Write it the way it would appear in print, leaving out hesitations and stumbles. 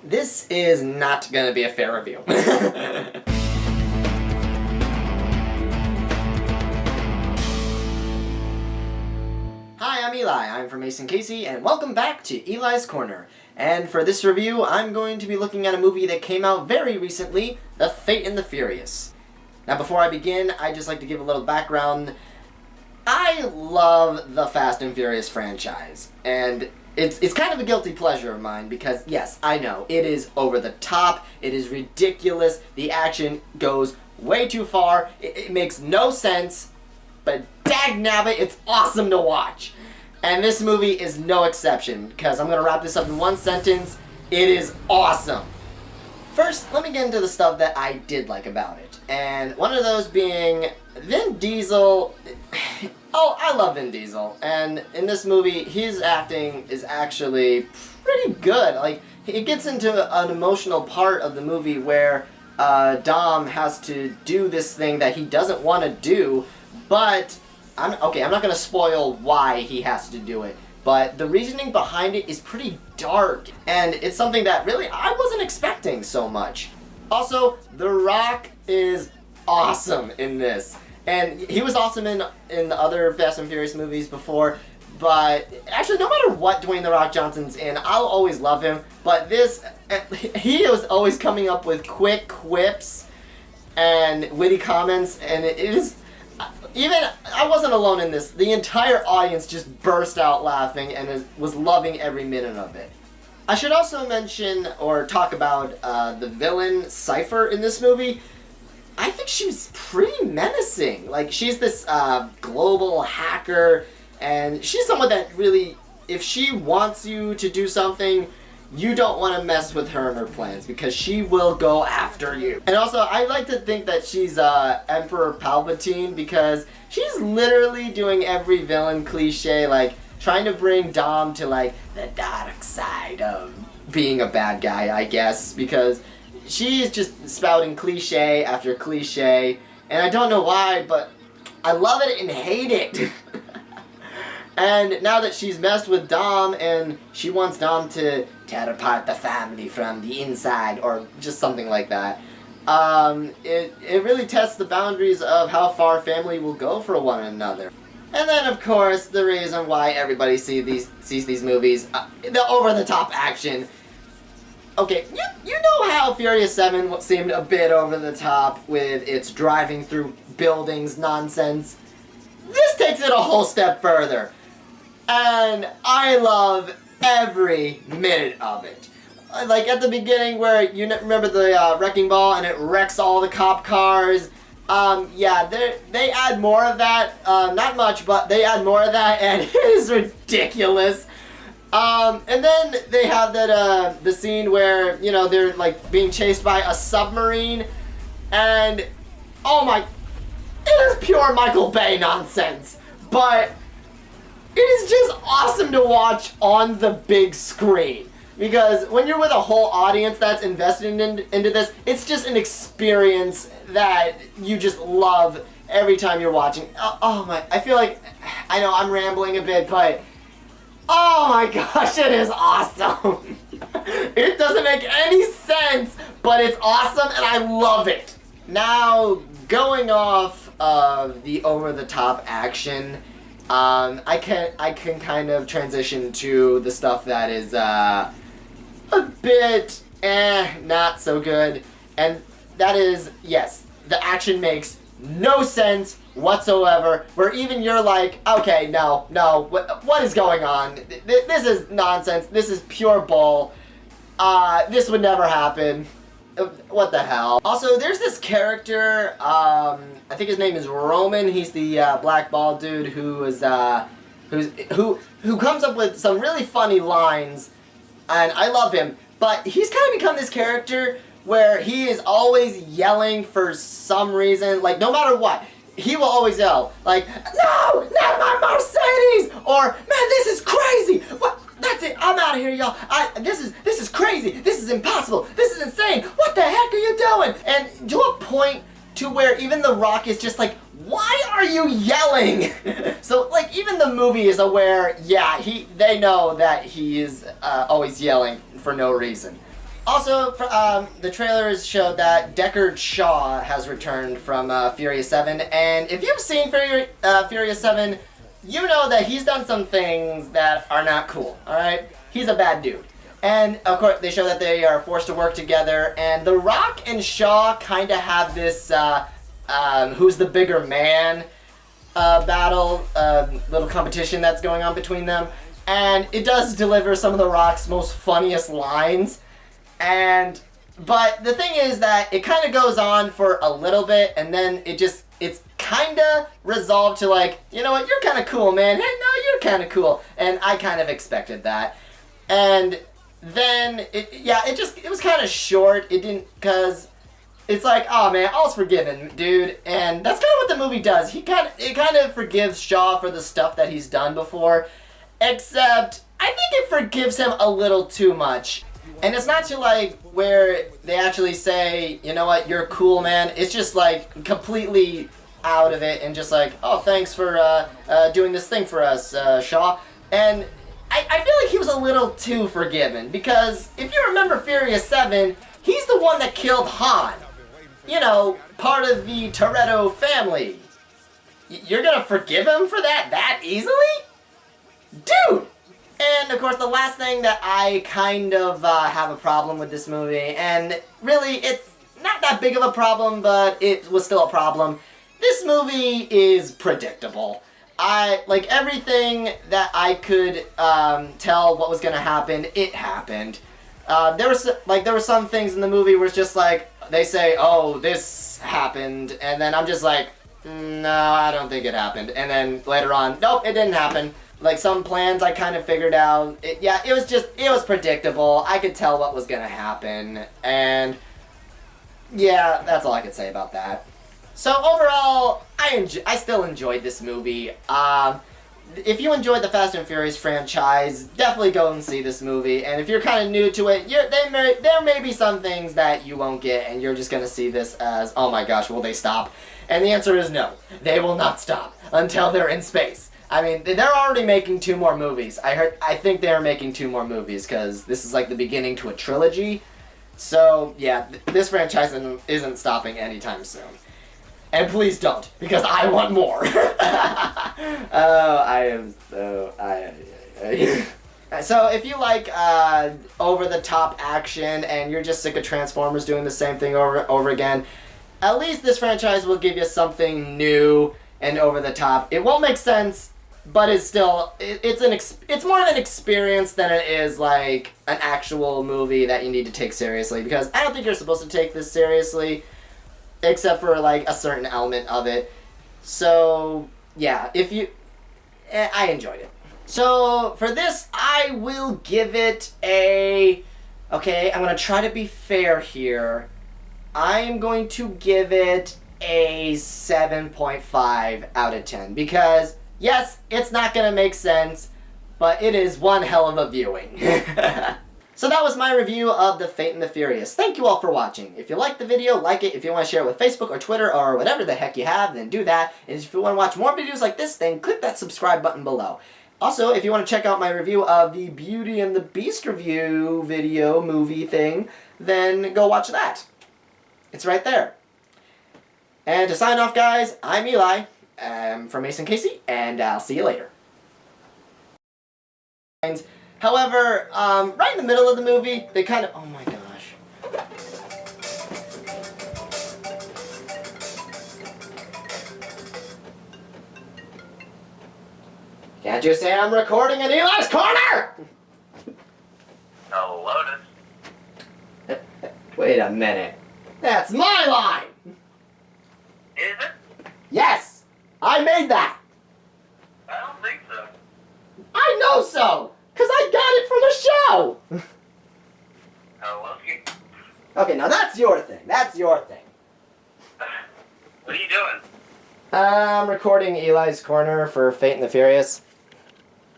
This is not gonna be a fair review. Hi, I'm Eli. I'm from Mason Casey, and welcome back to Eli's Corner. And for this review, I'm going to be looking at a movie that came out very recently, The Fate and the Furious. Now, before I begin, I'd just like to give a little background. I love the Fast and Furious franchise, and it's kind of a guilty pleasure of mine because, yes, I know, it is over the top, it is ridiculous, the action goes way too far, it makes no sense, but dagnabbit, it's awesome to watch. And this movie is no exception, because I'm going to wrap this up in one sentence. It is awesome. First, let me get into the stuff that I did like about it. And one of those being Vin Diesel. Oh, I love Vin Diesel. And in this movie, his acting is actually pretty good. Like, it gets into an emotional part of the movie where Dom has to do this thing that he doesn't want to do, but I'm not going to spoil why he has to do it, but the reasoning behind it is pretty dark, and it's something that really I wasn't expecting so much. Also, The Rock is awesome in this, and he was awesome in the other Fast and Furious movies before, but actually no matter what Dwayne The Rock Johnson's in, I'll always love him, but this, he was always coming up with quick quips and witty comments, and it is... Even, I wasn't alone in this. The entire audience just burst out laughing and was loving every minute of it. I should also mention, or talk about, the villain, Cypher, in this movie. I think she's pretty menacing. Like, she's this, global hacker, and she's someone that really, if she wants you to do something, you don't want to mess with her and her plans, because she will go after you. And also, I like to think that she's Emperor Palpatine, because she's literally doing every villain cliche, like trying to bring Dom to like the dark side of being a bad guy, I guess, because she's just spouting cliche after cliche, and I don't know why, but I love it and hate it. And now that she's messed with Dom and she wants Dom to tear apart the family from the inside, or just something like that, it really tests the boundaries of how far family will go for one another. And then, of course, the reason why everybody sees these movies, the over-the-top action. Okay, you know how Furious 7 seemed a bit over-the-top with its driving through buildings nonsense? This takes it a whole step further. And I love every minute of it. Like at the beginning where you remember the wrecking ball and it wrecks all the cop cars. Yeah, they add more of that. Not much, but they add more of that, and it is ridiculous. And then they have that the scene where, you know, they're like being chased by a submarine, and oh my, it is pure Michael Bay nonsense. But it is just awesome to watch on the big screen, because when you're with a whole audience that's invested into this, it's just an experience that you just love every time you're watching. Oh my, I feel like, I know I'm rambling a bit, but oh my gosh, it is awesome. It doesn't make any sense, but it's awesome and I love it. Now, going off of the over-the-top action, I can kind of transition to the stuff that is a bit not so good, and that is, yes, the action makes no sense whatsoever, where even you're like, okay, no, what is going on? This is nonsense, this is pure bull, this would never happen. What the hell? Also, there's this character, I think his name is Roman. He's the black bald dude who comes up with some really funny lines, and I love him. But he's kind of become this character where he is always yelling for some reason, like no matter what. He will always yell, like, no, not my Mercedes, or man, this is crazy. What? That's it, I'm out of here, y'all. This is crazy. This is impossible. This is insane. What the heck are you doing? And to a point to where even The Rock is just like, why are you yelling? So, like, even the movie is aware, yeah, they know that he is always yelling for no reason. Also, the trailers showed that Deckard Shaw has returned from Furious 7, and if you've seen Furious 7, you know that he's done some things that are not cool, alright? He's a bad dude. And, of course, they show that they are forced to work together, and The Rock and Shaw kind of have this, who's the bigger man battle, little competition that's going on between them. And it does deliver some of The Rock's most funniest lines. But the thing is that it kind of goes on for a little bit, and then it's kind of resolved to like, you know what, you're kind of cool, man. Hey, no, you're kind of cool. And I kind of expected that. And then, it was kind of short. It didn't, because it's like, oh man, all's forgiven, dude. And that's kind of what the movie does. It kind of forgives Shaw for the stuff that he's done before, except I think it forgives him a little too much. And it's not to like where they actually say, you know what, you're cool, man. It's just like completely out of it and just like, oh, thanks for doing this thing for us, Shaw. And I feel like he was a little too forgiven, because if you remember Furious 7, he's the one that killed Han. You know, part of the Toretto family. You're gonna forgive him for that easily? Dude! And, of course, the last thing that I kind of have a problem with this movie, and really, it's not that big of a problem, but it was still a problem. This movie is predictable. Like, everything that I could tell what was going to happen, it happened. There were some things in the movie where it's just like, they say, oh, this happened, and then I'm just like, no, I don't think it happened. And then later on, nope, it didn't happen. Like, some plans I kind of figured out. It was predictable. I could tell what was going to happen. And, yeah, that's all I could say about that. So, overall, I still enjoyed this movie. If you enjoyed the Fast and Furious franchise, definitely go and see this movie. And if you're kind of new to it, there may be some things that you won't get, and you're just going to see this as, oh my gosh, will they stop? And the answer is no. They will not stop until they're in space. I mean, they're already making 2 more movies. I think they're making 2 more movies, because this is like the beginning to a trilogy. So, yeah, this franchise isn't stopping anytime soon. And please don't, because I want more. Oh, I am so... So, if you like over-the-top action, and you're just sick of Transformers doing the same thing over again, at least this franchise will give you something new and over-the-top. It won't make sense, but it's still, it's more of an experience than it is like an actual movie that you need to take seriously, because I don't think you're supposed to take this seriously, except for like a certain element of it. So yeah, I enjoyed it. So for this, I will give it okay, I'm gonna try to be fair here. I'm going to give it a 7.5 out of 10, because yes, it's not gonna make sense, but it is one hell of a viewing. So that was my review of The Fate and the Furious. Thank you all for watching. If you liked the video, like it. If you want to share it with Facebook or Twitter or whatever the heck you have, then do that. And if you want to watch more videos like this, then click that subscribe button below. Also, if you want to check out my review of the Beauty and the Beast review video movie thing, then go watch that. It's right there. And to sign off, guys, I'm Eli. I'm from Mason Casey, and I'll see you later. However, right in the middle of the movie, they kind of... Oh my gosh. Can't you say I'm recording in Eli's Corner? Hello, Lotus. Wait a minute. That's my line! Is it? Yes! I made that! I don't think so. I know so! Because I got it from the show! Hello, Loki. Okay, now that's your thing. That's your thing. What are you doing? I'm recording Eli's Corner for Fate and the Furious.